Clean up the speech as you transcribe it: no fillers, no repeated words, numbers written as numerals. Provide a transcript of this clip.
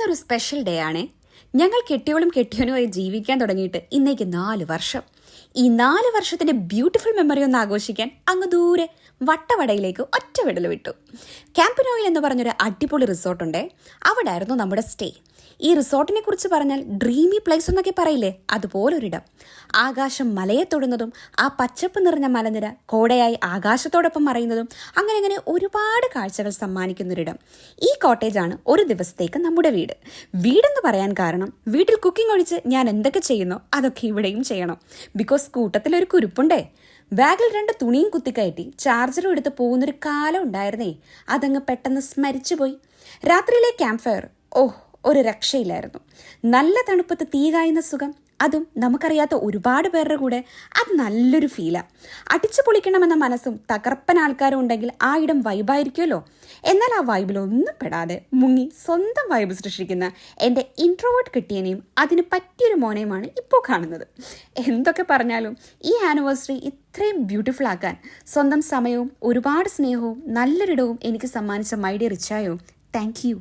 ഇന്നൊരു special day ആണേ. ഞങ്ങൾ കെട്ടിയോളും കെട്ടിയോനുമായി ജീവിക്കാൻ തുടങ്ങിയിട്ട് ഇന്നേക്ക് 4 വർഷം. ഈ 4 വർഷത്തിന്റെ ബ്യൂട്ടിഫുൾ മെമ്മറി ഒന്ന് ആഘോഷിക്കാൻ അങ്ങ് ദൂരെ വട്ടവടയിലേക്ക് ഒറ്റ വിടൽ വിട്ടു. ക്യാമ്പിനോയിൽ എന്ന് പറഞ്ഞൊരു അടിപൊളി റിസോർട്ടുണ്ടേ. അവിടെ ആയിരുന്നു നമ്മുടെ സ്റ്റേ. ഈ റിസോർട്ടിനെ കുറിച്ച് പറഞ്ഞാൽ ഡ്രീമി പ്ലേസ് എന്നൊക്കെ പറയില്ലേ, അതുപോലൊരിടം. ആകാശം മലയെ തൊടുന്നതും ആ പച്ചപ്പ് നിറഞ്ഞ മലനിര കോടയായി ആകാശത്തോടൊപ്പം മറയുന്നതും അങ്ങനെ ഒരുപാട് കാഴ്ചകൾ സമ്മാനിക്കുന്നൊരിടം. ഈ കോട്ടേജാണ് ഒരു ദിവസത്തേക്ക് നമ്മുടെ വീടെന്ന് പറയാൻ കാരണം വീട്ടിൽ കുക്കിംഗ് ഒഴിച്ച് ഞാൻ എന്തൊക്കെ ചെയ്യുന്നോ അതൊക്കെ ഇവിടെയും ചെയ്യണം. ബിക്കോസ് കൂട്ടത്തിലൊരു കുരുപ്പുണ്ടേ. ബാഗിൽ 2 തുണിയും കുത്തിക്കയറ്റി ചാർജറും എടുത്ത് പോകുന്നൊരു കാലം ഉണ്ടായിരുന്നേ. അതങ്ങ് പെട്ടെന്ന് സ്മരിച്ചുപോയി. രാത്രിയിലെ ക്യാമ്പ് ഫയർ ഒരു രക്ഷയില്ലായിരുന്നു. നല്ല തണുപ്പത്ത് തീ കായുന്ന സുഖം, അതും നമുക്കറിയാത്ത ഒരുപാട് പേരുടെ കൂടെ, അത് നല്ലൊരു ഫീലാണ്. അടിച്ചു പൊളിക്കണമെന്ന മനസ്സും തകർപ്പൻ ആൾക്കാരും ഉണ്ടെങ്കിൽ ആ ഇടം വൈബായിരിക്കുമല്ലോ. എന്നാൽ ആ വൈബിലൊന്നും പെടാതെ മുങ്ങി സ്വന്തം വൈബ് സൃഷ്ടിക്കുന്ന എൻ്റെ ഇൻട്രോവേർട്ട് കിട്ടിയനെയും അതിന് പറ്റിയൊരു മോനെയുമാണ് ഇപ്പോൾ കാണുന്നത്. എന്തൊക്കെ പറഞ്ഞാലും ഈ ആനിവേഴ്സറി ഇത്രയും ബ്യൂട്ടിഫുൾ ആക്കാൻ സ്വന്തം സമയവും ഒരുപാട് സ്നേഹവും നല്ലൊരിടവും എനിക്ക് സമ്മാനിച്ച മൈ ഡിയർ റിച്ചായോ, താങ്ക് യു.